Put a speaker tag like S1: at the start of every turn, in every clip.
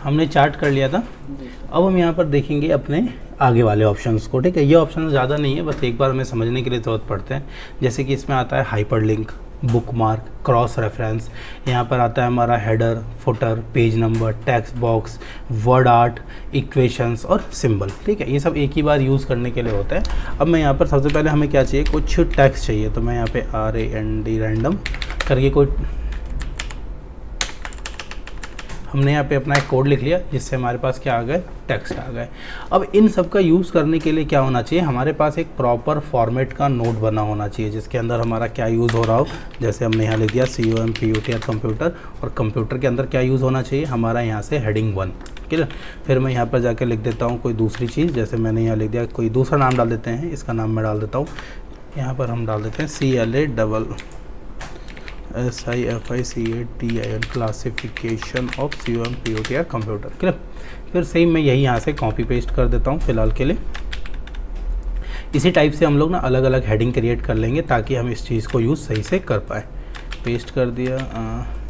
S1: हमने चार्ट कर लिया था। अब हम यहाँ पर देखेंगे अपने आगे वाले ऑप्शंस को, ठीक है। ये ऑप्शन ज़्यादा नहीं है, बस एक बार हमें समझने के लिए ज़रूरत पड़ते हैं। जैसे कि इसमें आता है हाइपरलिंक, बुकमार्क, क्रॉस रेफरेंस, यहाँ पर आता है हमारा header, footer, page number, text box, word art, equations और सिंबल, ठीक है। ये सब एक ही बार यूज़ करने के लिए होता है। अब मैं यहाँ पर सबसे पहले हमें क्या चाहिए, कुछ टेक्स्ट चाहिए, तो मैं यहाँ पे RAND रैंडम करके कोई हमने यहाँ पे अपना एक कोड लिख लिया, जिससे हमारे पास क्या आ गए, टेक्स्ट आ गए। अब इन सब का यूज़ करने के लिए क्या होना चाहिए, हमारे पास एक प्रॉपर फॉर्मेट का नोट बना होना चाहिए, जिसके अंदर हमारा क्या यूज़ हो रहा हो। जैसे हमने यहाँ लिख दिया COMPUTR कंप्यूटर, और कंप्यूटर के अंदर क्या यूज़ होना चाहिए हमारा, यहाँ से हेडिंग 1, क्लियर। फिर मैं यहाँ पर जाके लिख देता हूँ कोई दूसरी चीज़, जैसे मैंने यहाँ लिख दिया कोई दूसरा नाम डाल देते हैं, इसका नाम मैं डाल देता हूँ, यहाँ पर हम डाल देते हैं CLASSIFICATIN classification of COMPUTR computer, clear. फिर सेम मैं यही यहाँ से कॉपी पेस्ट कर देता हूँ फ़िलहाल के लिए। इसी टाइप से हम लोग ना अलग अलग हेडिंग क्रिएट कर लेंगे, ताकि हम इस चीज़ को यूज़ सही से कर पाए। पेस्ट कर दिया,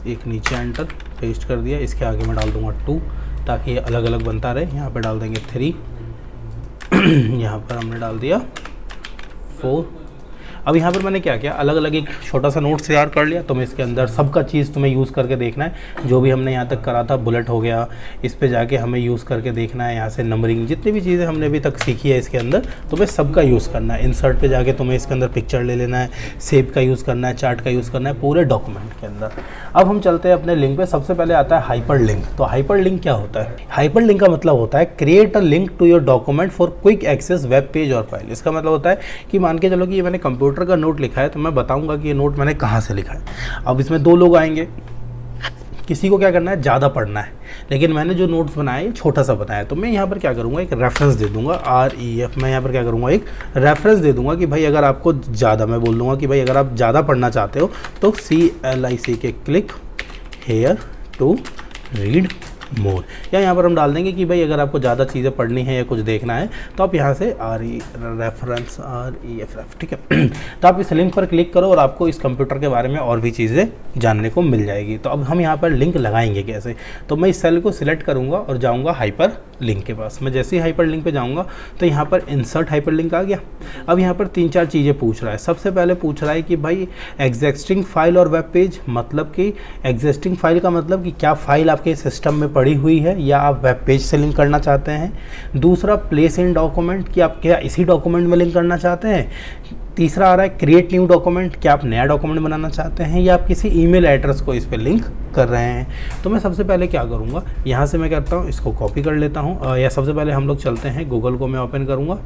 S1: एक नीचे एंटर पेस्ट कर दिया, इसके आगे मैं डाल दूँगा 2, ताकि ये अलग अलग बनता रहे। यहाँ पर डाल देंगे 3, यहाँ पर हमने डाल दिया 4। अब यहाँ पर मैंने क्या किया, अलग अलग एक छोटा सा नोट तैयार कर लिया। तो मैं इसके अंदर सबका चीज़ तुम्हें यूज़ करके देखना है, जो भी हमने यहाँ तक करा था, बुलेट हो गया, इस पे जाके हमें यूज़ करके देखना है। यहाँ से नंबरिंग, जितनी भी चीज़ें हमने अभी तक सीखी है इसके अंदर, तुम्हें सबका यूज़ करना है। इंसर्ट पे जाके तुम्हें इसके अंदर पिक्चर ले लेना है, सेव का यूज़ करना है, चार्ट का यूज़ करना है, पूरे डॉक्यूमेंट के अंदर। अब हम चलते हैं अपने लिंक पे। सबसे पहले आता है हाइपर लिंक। तो हाइपर लिंक क्या होता है, हाइपर लिंक का मतलब होता है create a link to your document for quick access web page और फाइल। इसका मतलब होता है कि मान के चलो कि ये मैंने कंप्यूटर का नोट लिखा है, तो मैं बताऊंगा कि ये नोट मैंने कहाँ से लिखा है। अब इसमें 2 लोग आएंगे, किसी को क्या करना है, ज़्यादा पढ़ना है, लेकिन मैंने जो नोट्स बनाए ये छोटा सा बनाया है। तो मैं यहाँ पर क्या करूँगा, एक रेफरेंस दे दूँगा, REF। मैं यहाँ पर क्या करूँगा, एक रेफरेंस दे दूँगा कि भाई अगर आपको ज़्यादा, मैं बोल दूँगा कि भाई अगर आप ज़्यादा पढ़ना चाहते हो तो CLIC के click here to read more, या यहाँ पर हम डाल देंगे कि भाई अगर आपको ज़्यादा चीज़ें पढ़नी है या कुछ देखना है तो आप यहाँ से रेफरेंस REF, ठीक है। तो आप इस लिंक पर क्लिक करो और आपको इस कंप्यूटर के बारे में और भी चीज़ें जानने को मिल जाएगी। तो अब हम यहाँ पर लिंक लगाएंगे कैसे, तो मैं इस सेल को सिलेक्ट करूँगा और जाऊँगा हाइपर लिंक के पास। मैं जैसे ही हाइपर लिंक पे जाऊँगा तो यहाँ पर इंसर्ट हाइपर लिंक आ गया। अब यहाँ पर 3-4 चीज़ें पूछ रहा है। सबसे पहले पूछ रहा है कि भाई एग्जिस्टिंग फाइल और वेब पेज, मतलब कि एग्जिस्टिंग फाइल का मतलब कि क्या फाइल आपके सिस्टम में पड़ी हुई है या आप वेब पेज से लिंक करना चाहते हैं। दूसरा प्लेस इन डॉक्यूमेंट, कि आप क्या इसी डॉक्यूमेंट में लिंक करना चाहते हैं। तीसरा आ रहा है क्रिएट न्यू डॉक्यूमेंट, क्या आप नया डॉक्यूमेंट बनाना चाहते हैं या आप किसी ईमेल एड्रेस को इस पर लिंक कर रहे हैं। तो मैं सबसे पहले क्या करूँगा, यहाँ से मैं करता हूँ इसको कॉपी कर लेता हूँ, या सबसे पहले हम लोग चलते हैं गूगल को मैं ओपन करूँगा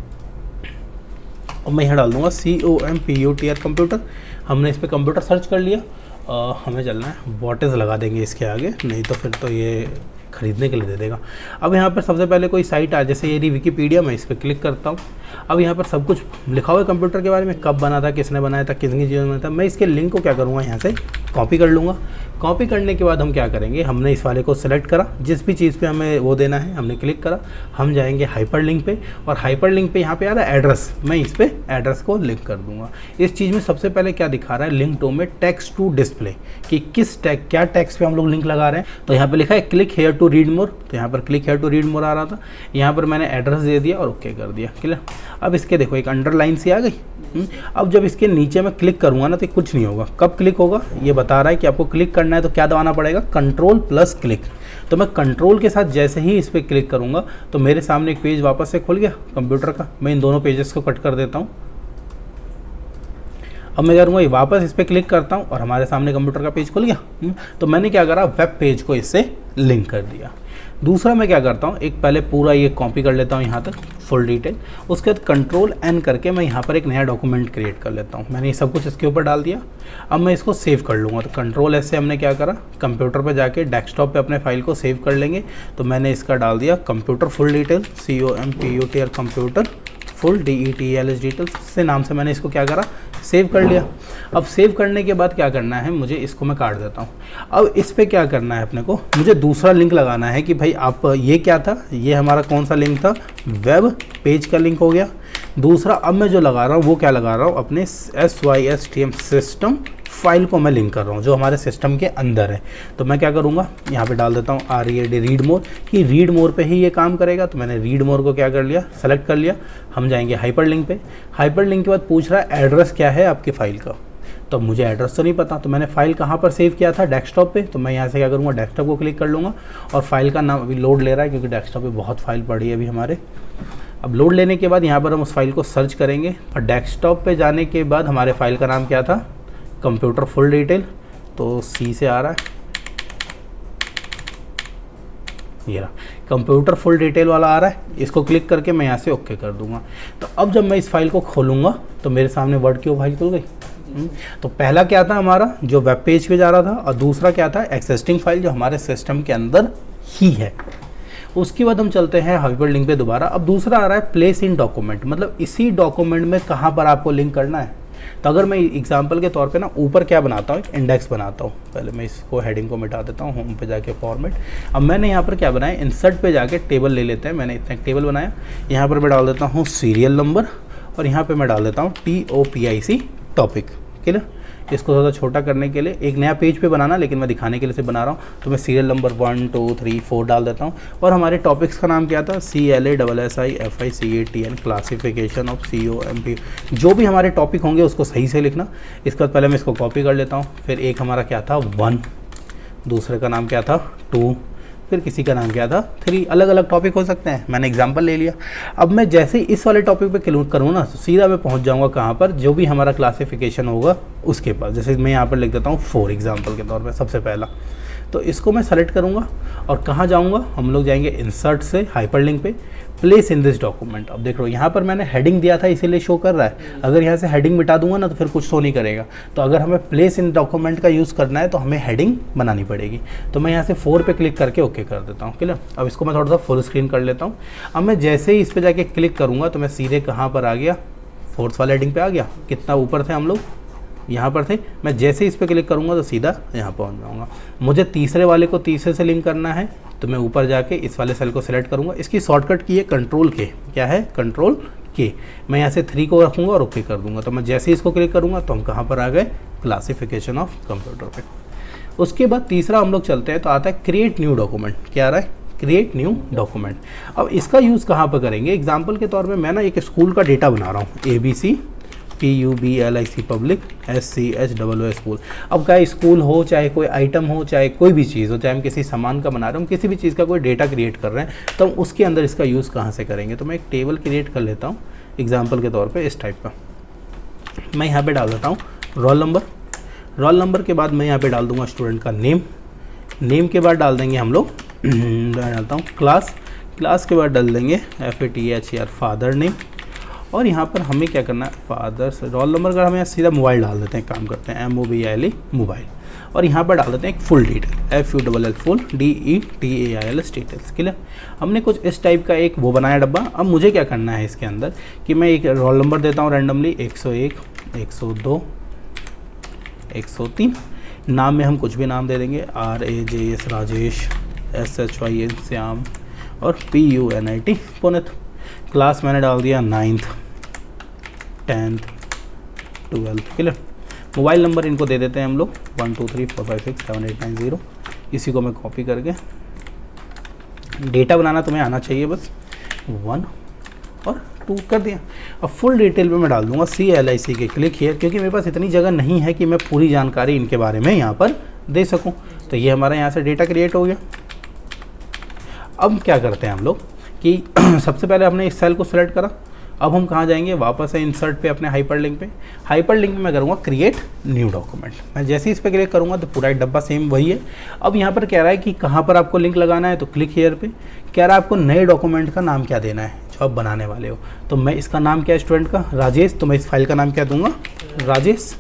S1: और मैं यहाँ डाल दूँगा COMPUTR कंप्यूटर। हमने इस पर कंप्यूटर सर्च कर लिया, हमें चलना है व्हाट इज़ लगा देंगे इसके आगे, नहीं तो फिर तो ये खरीदने के लिए दे देगा। अब यहाँ पर सबसे पहले कोई साइट आ, जैसे ये विकिपीडिया, मैं इस पर क्लिक करता हूँ। अब यहाँ पर सब कुछ लिखा हुआ है कंप्यूटर के बारे में, कब बना था, किसने बनाया था, कितनी चीज़ें बनाया था। मैं इसके लिंक को क्या करूँगा, यहाँ से कॉपी कर लूँगा। कॉपी करने के बाद हम क्या करेंगे, हमने इस वाले को सिलेक्ट करा, जिस भी चीज़ पे हमें वो देना है हमने क्लिक करा। हम जाएंगे हाइपर लिंक पे, और हाइपर लिंक पे यहाँ पे आ रहा है एड्रेस, मैं इस पर एड्रेस को लिंक कर दूँगा। इस चीज़ में सबसे पहले क्या दिखा रहा है, लिंक टू में टेक्स्ट टू डिस्प्ले, कि किस टैग, क्या टेक्स्ट पे हम लोग लिंक लगा रहे हैं। तो यहाँ पे लिखा है click here to read more, तो यहाँ पर click here to read more आ रहा था। यहाँ पर मैंने एड्रेस दे दिया और ओके कर दिया, क्लियर। अब इसके देखो एक अंडरलाइन सी आ गई। अब जब इसके नीचे मैं क्लिक करूँगा ना तो कुछ नहीं होगा। कब क्लिक होगा, ये बता रहा है कि आपको क्लिक करना है तो क्या दबाना पड़ेगा, कंट्रोल प्लस क्लिक। तो मैं कंट्रोल के साथ जैसे ही इस पर क्लिक करूँगा तो मेरे सामने एक पेज वापस से खुल गया कंप्यूटर का। मैं इन दोनों पेजेस को कट कर देता हूँ। अब मैं करूँगा ये वापस इस पर क्लिक करता हूँ और हमारे सामने कंप्यूटर का पेज खुल गया। तो मैंने क्या करा, वेब पेज को इससे लिंक कर दिया। दूसरा मैं क्या करता हूँ, एक पहले पूरा ये कॉपी कर लेता हूँ यहाँ तक फुल डिटेल, उसके बाद कंट्रोल N करके मैं यहाँ पर एक नया डॉक्यूमेंट क्रिएट कर लेता हूँ। मैंने ये सब कुछ इसके ऊपर डाल दिया। अब मैं इसको सेव कर लूँगा। तो कंट्रोल S से हमने क्या करा, कंप्यूटर पर जाके डेस्कटॉप पे अपने फाइल को सेव कर लेंगे। तो मैंने इसका डाल दिया computer full detail, COMPUTR computer full DETELS details से नाम से मैंने इसको क्या करा, सेव कर लिया। अब सेव करने के बाद क्या करना है, मुझे इसको मैं काट देता हूँ। अब इस पे क्या करना है अपने को, मुझे दूसरा लिंक लगाना है कि भाई आप ये क्या था, ये हमारा कौन सा लिंक था, वेब पेज का लिंक हो गया। दूसरा अब मैं जो लगा रहा हूँ वो क्या लगा रहा हूँ, अपने SYSTM सिस्टम फाइल को मैं लिंक कर रहा हूँ जो हमारे सिस्टम के अंदर है। तो मैं क्या करूँगा, यहाँ पे डाल देता हूँ READ रीड मोर, कि रीड मोर पे ही ये काम करेगा। तो मैंने रीड मोर को क्या कर लिया, सेलेक्ट कर लिया। हम जाएंगे हाइपरलिंक पे। हाइपरलिंक के बाद पूछ रहा है एड्रेस क्या है आपकी फ़ाइल का। तो मुझे एड्रेस तो नहीं पता, तो मैंने फ़ाइल कहाँ पर सेव किया था, डेस्कटॉप पे। तो मैं यहाँ से क्या करूँगा, डेस्कटॉप को क्लिक कर लूँगा और फाइल का नाम अभी लोड ले रहा है क्योंकि डेस्कटॉप पे बहुत फाइल पड़ी है अभी हमारे। अब लोड लेने के बाद यहाँ पर हम उस फाइल को सर्च करेंगे और डेस्कटॉप पे जाने के बाद हमारे फाइल का नाम क्या था, कंप्यूटर फुल डिटेल। तो C से आ रहा है, ये रहा कंप्यूटर फुल डिटेल वाला आ रहा है। इसको क्लिक करके मैं यहाँ से ओके कर दूंगा। तो अब जब मैं इस फाइल को खोलूँगा तो मेरे सामने वर्ड की वो फाइल खुल गई। तो पहला क्या था हमारा, जो वेब पेज पे जा रहा था, और दूसरा क्या था, एक्सिस्टिंग फाइल जो हमारे सिस्टम के अंदर ही है। उसके बाद हम चलते हैं हाइपरलिंक पे दोबारा। अब दूसरा आ रहा है प्लेस इन डॉक्यूमेंट, मतलब इसी डॉक्यूमेंट में कहाँ पर आपको लिंक करना है। तो अगर मैं एग्जांपल के तौर पे ना ऊपर क्या बनाता हूँ, एक इंडेक्स बनाता हूँ। पहले मैं इसको हेडिंग को मिटा देता हूँ, होम पे जाके फॉर्मेट। अब मैंने यहाँ पर क्या बनाया, इंसर्ट पे जाके टेबल ले लेते हैं। मैंने इतना एक टेबल बनाया, यहाँ पर मैं डाल देता हूँ सीरियल नंबर और यहाँ पर मैं डाल देता हूँ TOPIC टॉपिक। क्लियर। इसको थोड़ा छोटा करने के लिए एक नया पेज पे बनाना, लेकिन मैं दिखाने के लिए से बना रहा हूँ। तो मैं सीरियल नंबर 1 2 3 4 डाल देता हूँ। और हमारे टॉपिक्स का नाम क्या था, CLASSIFICATN क्लासिफिकेशन ऑफ COMP। जो भी हमारे टॉपिक होंगे उसको सही से लिखना। इसके बाद पहले मैं इसको कॉपी कर लेता हूँ। फिर एक हमारा क्या था 1, दूसरे का नाम क्या था 2, फिर किसी का नाम क्या था 3। अलग अलग टॉपिक हो सकते हैं, मैंने एग्जांपल ले लिया। अब मैं जैसे ही इस वाले टॉपिक पे क्लिक करूँ ना, तो सीधा मैं पहुंच जाऊंगा कहाँ पर, जो भी हमारा क्लासिफिकेशन होगा उसके पास। जैसे मैं यहाँ पर लिख देता हूँ 4 एग्जांपल के तौर पे सबसे पहला। तो इसको मैं सेलेक्ट करूँगा और कहाँ जाऊँगा, हम लोग जाएंगे इंसर्ट से हाइपरलिंक पे, प्लेस इन दिस डॉक्यूमेंट। अब देख लो यहाँ पर मैंने हेडिंग दिया था इसीलिए शो कर रहा है। अगर यहाँ से हेडिंग मिटा दूंगा ना तो फिर कुछ शो नहीं करेगा। तो अगर हमें प्लेस इन डॉक्यूमेंट का यूज़ करना है तो हमें हेडिंग बनानी पड़ेगी। तो मैं यहाँ से 4 पे क्लिक करके ओके कर देता हूँ। क्लियर। अब इसको मैं थोड़ा सा फुल स्क्रीन कर लेता हूँ। अब मैं जैसे ही इस पर जाके क्लिक करूँगा तो मैं सीधे कहाँ पर आ गया, 4th वाले हेडिंग पे आ गया। कितना ऊपर थे हम लोग, यहाँ पर थे। मैं जैसे इस पर क्लिक करूँगा तो सीधा यहाँ पहुँच जाऊँगा। मुझे तीसरे वाले को तीसरे से लिंक करना है तो मैं ऊपर जाके इस वाले सेल को सिलेक्ट करूँगा। इसकी शॉर्टकट की है Ctrl+K। क्या है Ctrl+K। मैं यहाँ से 3 को रखूँगा और ओके कर दूँगा। तो मैं जैसे ही इसको क्लिक करूँगा तो हम कहाँ पर आ गए, क्लासिफिकेशन ऑफ कंप्यूटर पे। उसके बाद तीसरा हम लोग चलते हैं तो आता है क्रिएट न्यू डॉक्यूमेंट। क्या आ रहा है, क्रिएट न्यू डॉक्यूमेंट। अब इसका यूज़ कहाँ पर करेंगे, एग्जाम्पल के तौर पर मैं ना एक स्कूल का डेटा बना रहा हूँ, ABC PUBLIC public SCHOO school. अब क्या स्कूल हो, चाहे कोई आइटम हो, चाहे कोई भी चीज़ हो, चाहे हम किसी सामान का बना रहे हो, हम किसी भी चीज़ का कोई डेटा क्रिएट कर रहे हैं, तो हम उसके अंदर इसका यूज़ कहाँ से करेंगे। तो मैं एक टेबल क्रिएट कर लेता हूँ एग्जाम्पल के तौर पे इस टाइप का। मैं यहाँ पे डाल देता हूँ रोल नंबर। रोल नंबर के बाद मैं यहाँ पे डाल दूँगा स्टूडेंट का नेम। नेम के बाद डाल देंगे हम लोग डालता हूँ क्लास। क्लास के बाद डाल देंगे FATHER फादर नेम। और यहाँ पर हमें क्या करना है, फादर से रोल नंबर का हमें सीधा मोबाइल डाल देते हैं, काम करते हैं MOBILE मोबाइल। और यहाँ पर डाल देते हैं एक full detail FULL full DETAILS details. Clear. हमने कुछ इस टाइप का एक वो बनाया डब्बा। अब मुझे क्या करना है इसके अंदर कि मैं एक रोल नंबर देता हूँ रैंडमली 101 102 103। नाम में हम कुछ भी नाम दे देंगे, RAJS राजेश, SHYN श्याम और PUNIT पुनित। क्लास मैंने डाल दिया 9th 10th 12th। Clear. Mobile number इनको दे देते हैं हम लोग 1234567890। इसी को मैं कॉपी करके, डेटा बनाना तुम्हें आना चाहिए बस, 1 और 2 कर दिया। अब फुल डिटेल पे मैं डाल दूंगा CLIC के क्लिक हियर, क्योंकि मेरे पास इतनी जगह नहीं है कि मैं पूरी जानकारी इनके बारे में यहाँ पर दे सकूँ। तो ये हमारा यहाँ से डेटा क्रिएट हो गया। अब क्या करते हैं हम लोग कि सबसे पहले हमने इस सेल को सिलेक्ट करा। अब हम कहाँ जाएंगे, वापस है इंसर्ट पे, अपने हाइपरलिंक पे। हाइपरलिंक में मैं करूँगा क्रिएट न्यू डॉक्यूमेंट। मैं जैसे ही इस पर क्लिक करूँगा तो पूरा एक डब्बा सेम वही है। अब यहाँ पर कह रहा है कि कहाँ पर आपको लिंक लगाना है, तो क्लिक हियर पे। कह रहा है आपको नए डॉक्यूमेंट का नाम क्या देना है जो आप बनाने वाले हो। तो मैं इसका नाम क्या है स्टूडेंट का, राजेश। तो मैं इस फाइल का नाम क्या दूंगा, राजेश।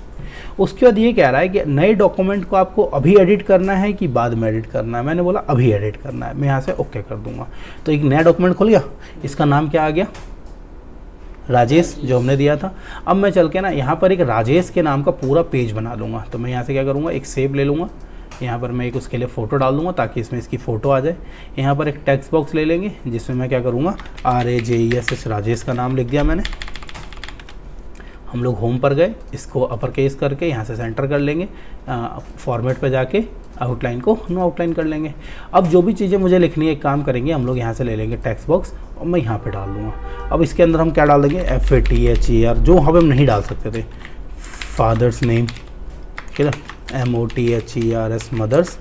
S1: उसके बाद ये कह रहा है कि नए डॉक्यूमेंट को आपको अभी एडिट करना है कि बाद में एडिट करना है। मैंने बोला अभी एडिट करना है, मैं यहाँ से ओके कर दूंगा। तो एक नया डॉक्यूमेंट खुल गया, इसका नाम क्या आ गया, राजेश, जो हमने दिया था। अब मैं चल के ना यहाँ पर एक राजेश के नाम का पूरा पेज बना लूँगा। तो मैं यहाँ से क्या करूँगा, एक सेव ले लूँगा। यहाँ पर मैं एक उसके लिए फ़ोटो डाल दूँगा ताकि इसमें इसकी फ़ोटो आ जाए। यहाँ पर एक टेक्स्ट बॉक्स ले लेंगे जिसमें मैं क्या करूँगा, RAJESH राजेश का नाम लिख दिया मैंने। हम लोग होम पर गए, इसको अपर केस करके यहाँ से सेंटर कर लेंगे, फॉर्मेट पे जाके आउटलाइन को नो आउटलाइन कर लेंगे। अब जो भी चीज़ें मुझे लिखनी है, एक काम करेंगे हम लोग यहाँ से ले लेंगे टेक्स्ट बॉक्स और मैं यहाँ पे डाल दूँगा। अब इसके अंदर हम क्या डाल देंगे, FATHER, जो हम नहीं डाल सकते थे, फादर्स नेम, ठीक है, MOTHERS, मदर्स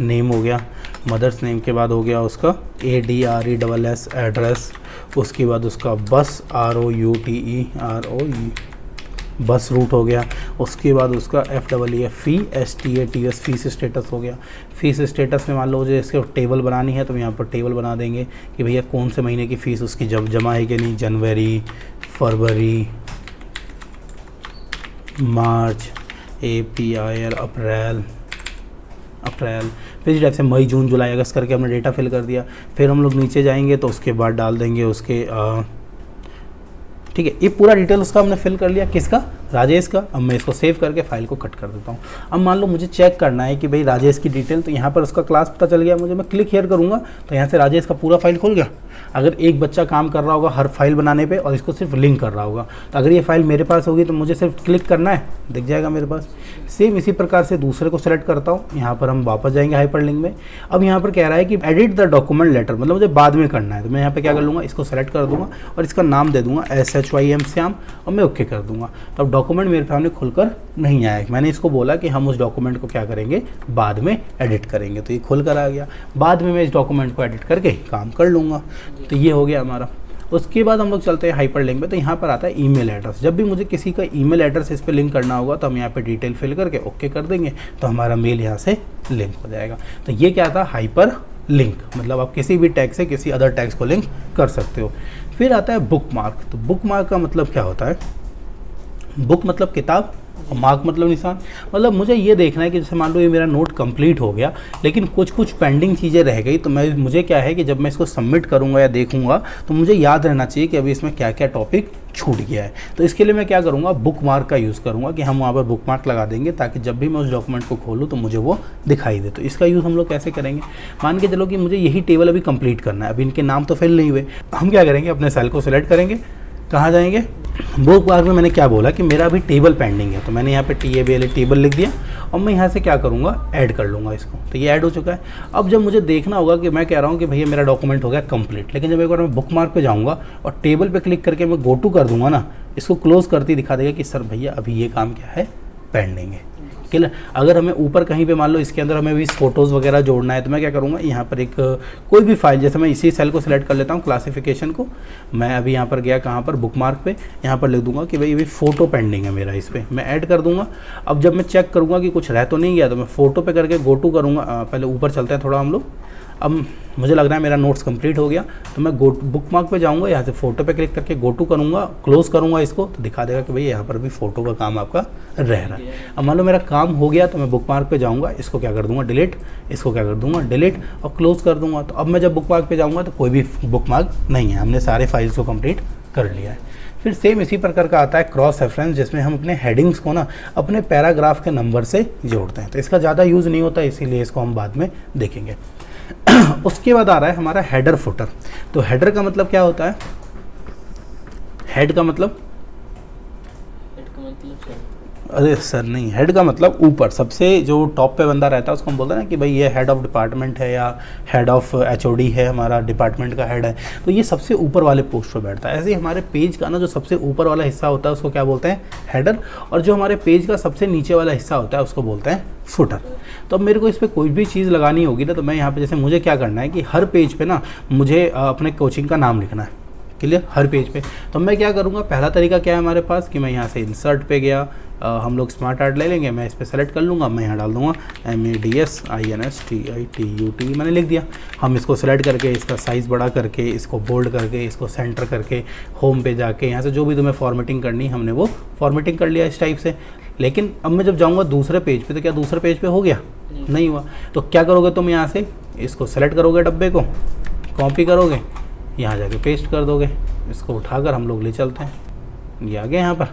S1: नेम हो गया। मदर्स नेम के बाद हो गया उसका ADRESS एड्रेस, उसके बाद उसका बस ROUTE बस रूट हो गया। उसके बाद उसका FEE फीस स्टेटस हो गया। फीस स्टेटस में मान लो मुझे इसके टेबल बनानी है तो यहाँ पर टेबल बना देंगे कि भैया कौन से महीने की फ़ीस उसकी जमा है कि नहीं, जनवरी, फरवरी, मार्च, APRIL, अप्रैल। फिर इस टाइप से मई, जून, जुलाई, अगस्त करके हमने डेटा फिल कर दिया। फिर हम लोग नीचे जाएंगे तो उसके बाद डाल देंगे उसके ठीक है, ये पूरा डिटेल उसका हमने फिल कर लिया, किसका, राजेश का। अब मैं इसको सेव करके फाइल को कट कर देता हूँ। अब मान लो मुझे चेक करना है कि भाई राजेश की डिटेल, तो यहाँ पर उसका क्लास पता चल गया मुझे, मैं क्लिक हियर करूँगा तो यहाँ से राजेश का पूरा फाइल खुल गया। अगर एक बच्चा काम कर रहा होगा हर फाइल बनाने पे और इसको सिर्फ लिंक कर रहा होगा, तो अगर ये फाइल मेरे पास होगी तो मुझे सिर्फ क्लिक करना है, दिख जाएगा मेरे पास। सेम इसी प्रकार से दूसरे को सेलेक्ट करता हूँ, यहाँ पर हम वापस जाएंगे हाइपरलिंक में। अब यहाँ पर कह रहा है कि एडिट द डॉक्यूमेंट लेटर, मतलब मुझे बाद में करना है, तो मैं यहाँ पे क्या कर लूँगा, इसको सेलेक्ट कर दूँगा और इसका नाम दे दूँगा SHYM श्याम, और मैं ओके कर दूँगा। तो अब डॉक्यूमेंट मेरे सामने खुलकर नहीं आया। मैंने इसको बोला कि हम उस डॉक्यूमेंट को क्या करेंगे, बाद में एडिट करेंगे, तो ये खुल कर आ गया। बाद में मैं इस डॉक्यूमेंट को एडिट करके काम कर लूँगा। तो ये हो गया हमारा। उसके बाद हम लोग चलते हैं हाइपरलिंक में। तो यहाँ पर आता है ईमेल एड्रेस। जब भी मुझे किसी का ईमेल एड्रेस इस पर लिंक करना होगा तो हम यहाँ पे डिटेल फिल करके ओके कर देंगे, तो हमारा मेल यहाँ से लिंक हो जाएगा। तो ये क्या था, हाइपर लिंक, मतलब आप किसी भी टैग से किसी अदर टैग्स को लिंक कर सकते हो। फिर आता है बुक मार्क। तो बुक मार्क का मतलब क्या होता है, बुक मतलब किताब और मार्क मतलब निशान। मतलब मुझे ये देखना है कि जैसे मान लो ये मेरा नोट कंप्लीट हो गया लेकिन कुछ पेंडिंग चीज़ें रह गई, तो मुझे क्या है कि जब मैं इसको सबमिट करूँगा या देखूँगा तो मुझे याद रहना चाहिए कि अभी इसमें क्या क्या टॉपिक छूट गया है। तो इसके लिए मैं क्या करूँगा, बुक मार्क का यूज़ करूँगा कि हम वहाँ पर बुक मार्क लगा देंगे ताकि जब भी मैं उस डॉक्यूमेंट को खोलूँ तो मुझे वो दिखाई दे। तो इसका यूज़ हम लोग कैसे करेंगे, मान के चलो कि मुझे यही टेबल अभी कंप्लीट करना है, अभी इनके नाम तो फिल नहीं हुए, हम क्या करेंगे, अपने सेल को सिलेक्ट करेंगे, कहाँ जाएंगे, बुक मार्क में मैंने क्या बोला कि मेरा अभी टेबल पेंडिंग है, तो मैंने यहाँ पे TABLE टेबल लिख दिया और मैं यहाँ से क्या करूँगा, ऐड कर लूँगा इसको। तो ये ऐड हो चुका है। अब जब मुझे देखना होगा कि मैं कह रहा हूँ कि भैया मेरा डॉक्यूमेंट हो गया कंप्लीट, लेकिन जब एक बार मैं बुक मार्क पे जाऊँगा और टेबल पे क्लिक करके मैं गो टू कर दूँगा ना, इसको क्लोज करती दिखा देगा कि सर भैया अभी ये काम क्या है, पेंडिंग है। क्लियर। अगर हमें ऊपर कहीं पे मान लो इसके अंदर हमें भी फ़ोटोज़ वगैरह जोड़ना है तो मैं क्या करूँगा, यहाँ पर एक कोई भी फाइल, जैसे मैं इसी सेल को सिलेक्ट कर लेता हूँ, क्लासिफिकेशन को, मैं अभी यहाँ पर गया कहाँ पर, बुक मार्क पे, यहाँ पर लिख दूँगा कि भाई ये फ़ोटो पेंडिंग है मेरा, इस पर मैं ऐड कर दूँगा। अब जब मैं चेक करूँगा कि कुछ रह तो नहीं गया तो मैं फ़ोटो पे करके गो टू करूँगा। पहले ऊपर चलते हैं थोड़ा हम लोग। अब मुझे लग रहा है मेरा नोट्स कंप्लीट हो गया तो मैं बुक मार्क पे जाऊँगा, यहाँ से फ़ोटो पे क्लिक करके गो टू करूँगा, क्लोज करूँगा इसको, तो दिखा देगा कि भाई यहाँ पर भी फ़ोटो का काम आपका रह रहा है। अब मान लो मेरा काम हो गया तो मैं बुक मार्क पे जाऊँगा, इसको क्या कर दूँगा, डिलीट, इसको क्या कर दूँगा, डिलीट, और क्लोज कर दूँगा। तो अब मैं जब बुक मार्क पे जाऊँगा तो कोई भी बुक मार्क नहीं है, हमने सारे फाइल्स को कंप्लीट कर लिया है। फिर सेम इसी प्रकार का आता है क्रॉस रेफरेंस, जिसमें हम अपने हेडिंग्स को ना अपने पैराग्राफ के नंबर से जोड़ते हैं। तो इसका ज़्यादा यूज़ नहीं होता, इसीलिए इसको हम बाद में देखेंगे। उसके बाद आ रहा है हमारा हेडर फुटर। तो हेडर का मतलब क्या होता है, हेड का मतलब, अरे सर नहीं, हेड का मतलब ऊपर, सबसे जो टॉप पे बंदा रहता है उसको हम बोलते हैं ना कि भाई ये हेड ऑफ डिपार्टमेंट है या हेड ऑफ HOD है, हमारा डिपार्टमेंट का हेड है, तो ये सबसे ऊपर वाले पोस्ट पे बैठता है। ऐसे ही हमारे पेज का ना जो सबसे ऊपर वाला हिस्सा होता है उसको क्या बोलते हैं, हेडर, और जो हमारे पेज का सबसे नीचे वाला हिस्सा होता है उसको बोलते हैं फुटर। तो अब मेरे को इस पर कोई भी चीज़ लगानी होगी ना, तो मैं यहाँ पे जैसे मुझे क्या करना है कि हर पेज पे ना मुझे अपने कोचिंग का नाम लिखना है, क्लियर, हर पेज पे। तो मैं क्या करूँगा, पहला तरीका क्या है हमारे पास कि मैं यहाँ से इंसर्ट पे गया, हम लोग स्मार्ट आर्ट ले लेंगे, मैं इस पर सेलेक्ट कर लूँगा, मैं यहाँ डाल दूँगा MADSINSTITUT, मैंने लिख दिया। हम इसको सेलेक्ट करके इसका साइज़ बड़ा करके, इसको बोल्ड करके, इसको सेंटर करके, होम पे जाके यहाँ से जो भी तुम्हें फॉर्मेटिंग करनी हमने वो फॉर्मेटिंग कर लिया इस टाइप से। लेकिन अब मैं जब जाऊँगा दूसरे पेज पे, तो क्या दूसरे पेज पे हो गया, नहीं हुआ। तो क्या करोगे तुम, यहाँ से इसको सेलेक्ट करोगे, डब्बे को कॉपी करोगे, यहाँ जाके पेस्ट कर दोगे, इसको उठाकर हम लोग ले चलते हैं, ये आ गया यहाँ पर।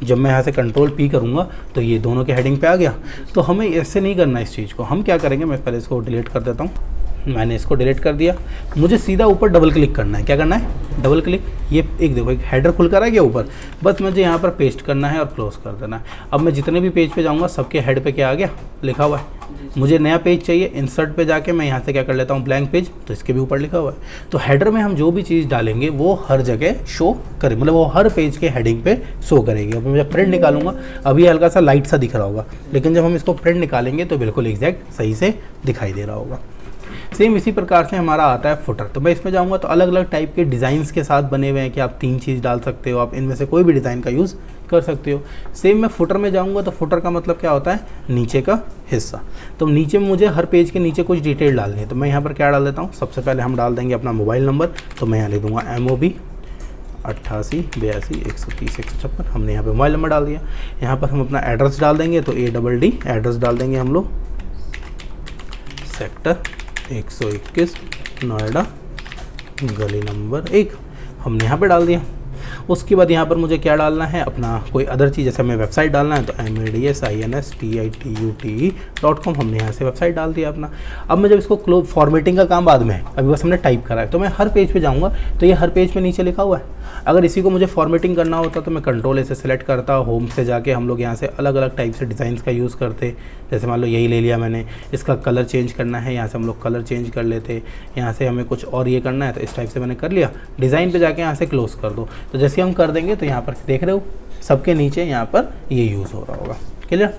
S1: जब मैं यहाँ से कंट्रोल P करूँगा तो ये दोनों के हेडिंग पे आ गया। तो हमें ऐसे नहीं करना इस चीज़ को, हम क्या करेंगे, मैं पहले इसको डिलीट कर देता हूँ, मैंने इसको डिलीट कर दिया। मुझे सीधा ऊपर डबल क्लिक करना है। क्या करना है? Double click. ये एक देखो एक हेडर खुल कर आ गया ऊपर, बस मुझे यहाँ पर पेस्ट करना है और क्लोज कर देना है। अब मैं जितने भी पेज पे जाऊँगा सबके हेड पे क्या आ गया? लिखा हुआ है। मुझे नया पेज चाहिए, इंसर्ट पे जाके मैं यहाँ से क्या कर लेता हूँ? ब्लैंक पेज, तो इसके भी ऊपर लिखा हुआ है। तो हेडर में हम जो भी चीज़ डालेंगे वो हर जगह शो करे, मतलब वो हर पेज के हेडिंग पे शो करेगी। अब मैं जब प्रिंट निकालूंगा, अभी हल्का सा लाइट सा दिख रहा होगा, लेकिन जब हम इसको प्रिंट निकालेंगे तो बिल्कुल एग्जैक्ट सही से दिखाई दे रहा होगा। सेम इसी प्रकार से हमारा आता है फुटर। तो मैं इसमें जाऊंगा तो अलग अलग टाइप के डिज़ाइंस के साथ बने हुए हैं कि आप 3 चीज़ डाल सकते हो, आप इनमें से कोई भी डिज़ाइन का यूज़ कर सकते हो। सेम मैं फुटर में जाऊंगा तो फुटर का मतलब क्या होता है? नीचे का हिस्सा। तो नीचे में मुझे हर पेज के नीचे कुछ डिटेल डालनी है, तो मैं यहाँ पर क्या डाल देता हूँ? सबसे पहले हम डाल देंगे अपना मोबाइल नंबर। तो मैं यहाँ लिख दूँगा MOB 88 82 130 156। हमने यहाँ पे मोबाइल नंबर डाल दिया। यहाँ पर हम अपना एड्रेस डाल देंगे, तो ADD एड्रेस डाल देंगे हम लोग, सेक्टर 121 नोएडा, गली नंबर 1 हमने यहाँ पे डाल दिया। उसके बाद यहाँ पर मुझे क्या डालना है? अपना कोई अदर चीज़, जैसे हमें वेबसाइट डालना है तो MADSINSTITUTE.com हमने यहाँ से वेबसाइट डाल दिया अपना। अब मैं जब इसको फॉर्मेटिंग का काम बाद में है, अभी बस हमने टाइप करा है, तो मैं हर पेज पे जाऊँगा तो ये हर पेज पे नीचे लिखा हुआ है। अगर इसी को मुझे फॉर्मेटिंग करना होता तो मैं Ctrl से सिलेक्ट करता, होम से जाके हम लोग यहाँ से अलग अलग टाइप से डिज़ाइंस का यूज़ करते। जैसे मान लो यही ले लिया मैंने, इसका कलर चेंज करना है, यहाँ से हम लोग कलर चेंज कर लेते। यहाँ से हमें कुछ और ये करना है तो इस टाइप से मैंने कर लिया। डिज़ाइन पे जाके यहाँ से क्लोज कर दो, तो जैसे हम कर देंगे तो यहाँ पर देख रहे हो सबके नीचे यहाँ पर ये यूज़ हो रहा होगा। क्लियर?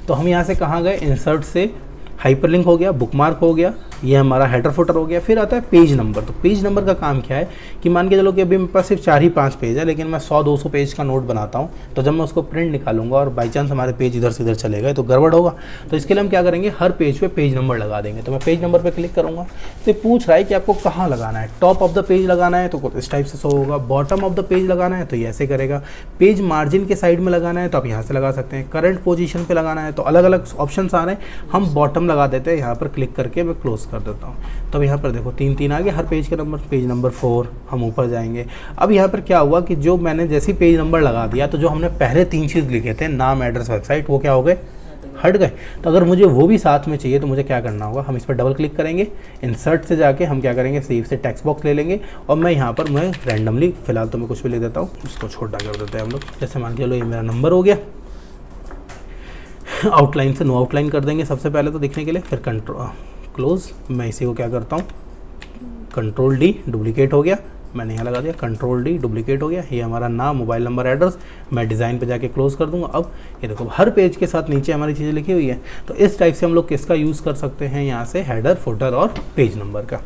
S1: तो हम यहाँ से कहाँ गए? इंसर्ट से हाइपरलिंक हो गया, बुकमार्क हो गया, ये हमारा हेडर फुटर हो गया। फिर आता है पेज नंबर। तो पेज नंबर का काम क्या है कि मान के चलो कि अभी मेरे पास सिर्फ 4 ही 5 पेज है, लेकिन मैं 100-200 पेज का नोट बनाता हूँ। तो जब मैं उसको प्रिंट निकालूंगा और बाई चांस हमारे पेज इधर से इधर चले गए तो गड़बड़ होगा। तो इसके लिए हम क्या करेंगे? हर पेज पे पेज नंबर लगा देंगे। तो मैं पेज नंबर पर क्लिक करूँगा तो पूछ रहा है कि आपको कहाँ लगाना है। टॉप ऑफ द पेज लगाना है तो इस टाइप से शो होगा, बॉटम ऑफ द पेज लगाना है तो ये ऐसे करेगा, पेज मार्जिन के साइड में लगाना है तो आप यहाँ से लगा सकते हैं, करंट पोजीशन पे लगाना है तो अलग अलग ऑप्शन आ रहे हैं। हम बॉटम लगा देते हैं, यहाँ पर क्लिक करके मैं क्लोज कर देता हूँ। तो यहाँ पर देखो 3 आ गए हर पेज के नंबर। पेज नंबर 4 हम ऊपर जाएंगे। अब यहाँ पर क्या हुआ कि जो मैंने जैसे पेज नंबर लगा दिया तो जो हमने पहले 3 चीज़ लिखे थे, नाम, एड्रेस, वेबसाइट, वो क्या हो गए? हट गए। तो अगर मुझे वो भी साथ में चाहिए तो मुझे क्या करना होगा? हम इस पर डबल क्लिक करेंगे, इंसर्ट से जाके हम क्या करेंगे? सेव से टेक्स्ट बॉक्स ले लेंगे और मैं यहाँ पर मैं रैंडमली फिलहाल तो मैं कुछ भी ले देता हूँ, उसको छोटा कर देते हैं हम लोग। जैसे मान के चलो ये मेरा नंबर हो गया। आउटलाइन से नो आउटलाइन कर देंगे सबसे पहले तो दिखने के लिए, फिर क्लोज। मैं इसी को क्या करता हूँ? Ctrl D डुप्लीकेट हो गया, मैंने यहाँ लगा दिया। Ctrl D डुप्लीकेट हो गया। ये हमारा नाम, मोबाइल नंबर, एड्रेस। मैं डिज़ाइन पे जाके क्लोज कर दूंगा। अब ये देखो हर पेज के साथ नीचे हमारी चीज़ें लिखी हुई है। तो इस टाइप से हम लोग किसका यूज़ कर सकते हैं? यहाँ से हेडर, फुटर और पेज नंबर का।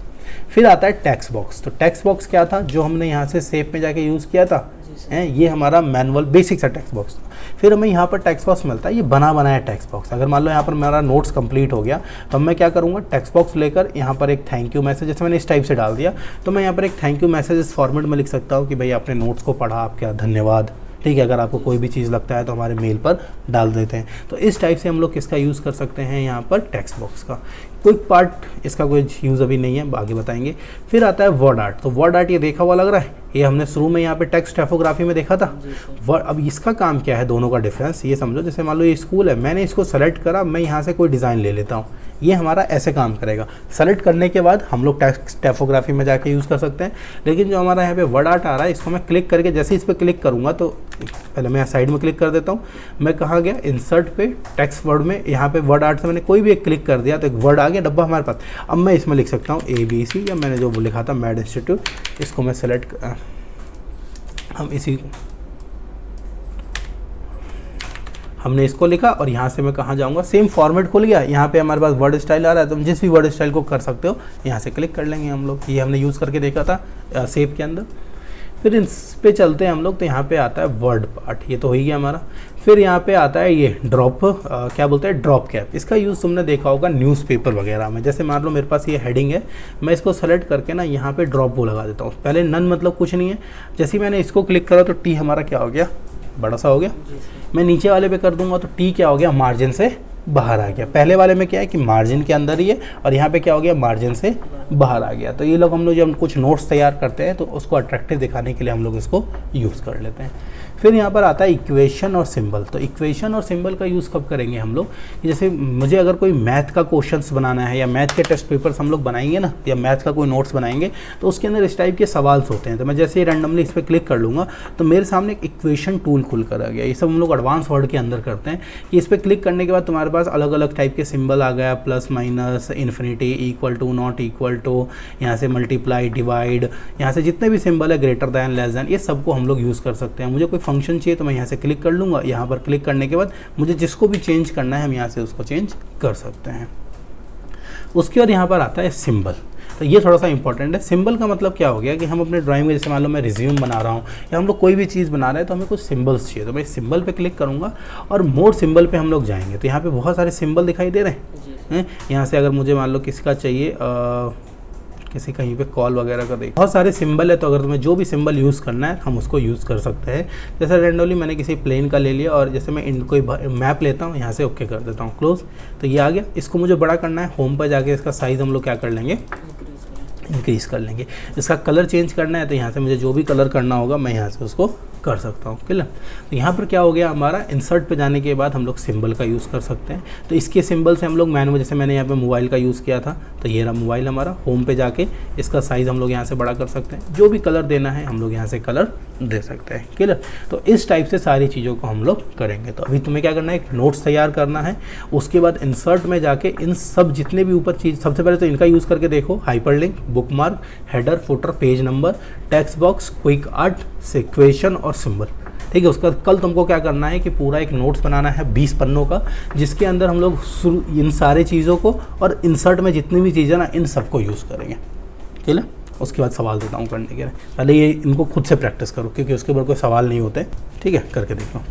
S1: फिर आता है टेक्स्ट बॉक्स। तो टेक्स्ट बॉक्स क्या था? जो हमने यहाँ से सेव में जाके यूज़ किया था, ये हमारा मैनुअल बेसिक सा टेक्स्ट बॉक्स। फिर हमें यहाँ पर टेक्स्ट बॉक्स मिलता है, ये बना बनाया टेक्स्ट बॉक्स। अगर मान लो यहाँ पर मेरा नोट्स कंप्लीट हो गया तो मैं क्या करूँगा? टेक्स्ट बॉक्स लेकर यहाँ पर एक थैंक यू मैसेज, जैसे मैंने इस टाइप से डाल दिया, तो मैं यहाँ पर एक थैंक यू मैसेज इस फॉर्मेट में लिख सकता हूँ कि भाई आपने नोट्स को पढ़ा, आपका धन्यवाद। ठीक है, अगर आपको कोई भी चीज़ लगता है तो हमारे मेल पर डाल देते हैं। तो इस टाइप से हम लोग किसका यूज़ कर सकते हैं? यहाँ पर टेक्स्ट बॉक्स का। कोई पार्ट इसका कोई यूज़ अभी नहीं है, आगे बताएंगे। फिर आता है वर्ड आर्ट। तो वर्ड आर्ट ये देखा हुआ लग रहा है, ये हमने शुरू में यहाँ पे टेक्स्ट टाइपोग्राफी में देखा था। अब इसका काम क्या है? दोनों का डिफरेंस ये समझो। जैसे मान लो ये स्कूल है, मैंने इसको सेलेक्ट करा, मैं यहाँ से कोई डिज़ाइन ले लेता हूँ, ये हमारा ऐसे काम करेगा। सेलेक्ट करने के बाद हम लोग टेक्स्ट टाइपोग्राफी में जाके यूज़ कर सकते हैं। लेकिन जो हमारा यहाँ पे वर्ड आर्ट आ रहा है, इसको मैं क्लिक करके जैसे इस पर क्लिक करूँगा तो पहले मैं यहाँ साइड में क्लिक कर देता हूँ। मैं कहाँ गया? इंसर्ट पे, टेक्स्ट वर्ड में, यहाँ पे वर्ड आर्ट से मैंने कोई भी एक क्लिक कर दिया तो एक वर्ड आ गया डब्बा हमारे पास। अब मैं इसमें लिख सकता हूँ ABC, या मैंने जो लिखा था मैड इंस्टीट्यूट, इसको मैं सेलेक्ट हमने इसको लिखा और यहाँ से मैं कहाँ जाऊँगा? सेम फॉर्मेट खुल गया। यहाँ पे हमारे पास वर्ड स्टाइल आ रहा है, तो हम जिस भी वर्ड स्टाइल को कर सकते हो यहाँ से क्लिक कर लेंगे हम लोग। ये हमने यूज़ करके देखा था सेव के अंदर। फिर इस पे चलते हैं हम लोग, तो यहाँ पे आता है वर्ड पार्ट, ये तो हो ही गया हमारा। फिर यहाँ पे आता है ये ड्रॉप, क्या बोलते हैं? Drop cap. इसका यूज़ तुमने देखा होगा न्यूज़पेपर वगैरह में। जैसे मान लो मेरे पास ये हेडिंग है, मैं इसको सेलेक्ट करके ना यहाँ पे ड्रॉप वो लगा देता हूँ। पहले नन मतलब कुछ नहीं है, जैसे ही मैंने इसको क्लिक करा तो T हमारा क्या हो गया? बड़ा सा हो गया। मैं नीचे वाले पे कर दूंगा तो T क्या हो गया? मार्जिन से बाहर आ गया। पहले वाले में क्या है कि मार्जिन के अंदर ही है और यहाँ पे क्या हो गया, मार्जिन से बाहर आ गया। तो ये लोग हम लोग जब कुछ नोट्स तैयार करते हैं तो उसको अट्रैक्टिव दिखाने के लिए हम लोग इसको यूज़ कर लेते हैं। फिर यहाँ पर आता है इक्वेशन और सिंबल। तो इक्वेशन और सिंबल का यूज़ कब करेंगे हम लोग, जैसे मुझे अगर कोई मैथ का क्वेश्चंस बनाना है या मैथ के टेस्ट पेपर्स हम लोग बनाएंगे ना, या मैथ का कोई नोट्स बनाएंगे तो उसके अंदर इस टाइप के सवाल होते हैं। तो मैं जैसे ही रैंडमली इस पर क्लिक कर लूँगा तो मेरे सामने एक इक्वेशन टूल खुल कर आ गया। ये सब हम लोग एडवांस वर्ड के अंदर करते हैं कि इस पर क्लिक करने के बाद तुम्हारे पास अलग अलग टाइप के सिंबल आ गया, plus minus, infinity, equal to, not equal to, यहाँ से मल्टीप्लाई, डिवाइड, यहाँ से जितने भी सिंबल है, ग्रेटर दैन, लेस दैन, ये सबको हम लोग यूज़ कर सकते हैं। मुझे कोई फंक्शन चाहिए तो मैं यहाँ से क्लिक कर लूँगा। यहाँ पर क्लिक करने के बाद मुझे जिसको भी चेंज करना है हम यहाँ से उसको चेंज कर सकते हैं। उसके बाद यहाँ पर आता है सिंबल। तो ये थोड़ा सा इंपॉर्टेंट है। सिंबल का मतलब क्या हो गया कि हम अपने ड्राइंग में, जैसे मान लो मैं रिज्यूम बना रहा हूँ या हम लोग कोई भी चीज़ बना रहे हैं तो हमें कुछ सिंबल्स चाहिए, तो मैं इस सिंबल पे क्लिक करूँगा और मोर सिंबल पे हम लोग जाएंगे। तो यहाँ पे बहुत सारे सिंबल दिखाई दे रहे हैं। यहाँ से अगर मुझे मान लो किसका चाहिए, किसी कहीं पे कॉल वगैरह का देख, बहुत सारे सिंबल है। तो अगर तुम्हें जो भी सिंबल यूज़ करना है हम उसको यूज़ कर सकते हैं। जैसे रैंडमली मैंने किसी प्लेन का ले लिया और जैसे मैं कोई मैप लेता हूँ, यहाँ से ओके कर देता हूँ, क्लोज, तो ये आ गया। इसको मुझे बड़ा करना है, होम पर जाके इसका साइज़ हम लोग क्या कर लेंगे, इंक्रीज़ कर लेंगे। इसका कलर चेंज करना है तो यहाँ से मुझे जो भी कलर करना होगा मैं यहाँ से उसको कर सकता हूँ, क्लियर। तो यहाँ पर क्या हो गया हमारा, इंसर्ट पे जाने के बाद हम लोग सिंबल का यूज़ कर सकते हैं। तो इसके सिंबल से हम लोग मैनुअल, जैसे मैंने यहाँ पे मोबाइल का यूज़ किया था तो ये रहा मोबाइल हमारा। होम पे जाके इसका साइज़ हम लोग यहाँ से बड़ा कर सकते हैं, जो भी कलर देना है हम लोग यहाँ से कलर दे सकते हैं, क्लियर। तो इस टाइप से सारी चीज़ों को हम लोग करेंगे। तो अभी तुम्हें क्या करना है, एक नोट्स तैयार करना है। उसके बाद इंसर्ट में जाके इन सब जितने भी ऊपर चीज़, सबसे पहले तो इनका यूज़ करके देखो, hyperlink, bookmark, header, footer, page number, text box, quick art, equation और सिंबल, ठीक है। उसका कल तुमको क्या करना है कि पूरा एक नोट्स बनाना है 20 पन्नों का, जिसके अंदर हम लोग इन सारे चीज़ों को और इंसर्ट में जितनी भी चीज़ें ना इन सबको यूज़ करेंगे, ठीक है। उसके बाद सवाल देता हूँ करने के लिए, पहले ये इनको खुद से प्रैक्टिस करो क्योंकि उसके ऊपर कोई सवाल नहीं होते, ठीक है। करके देखो।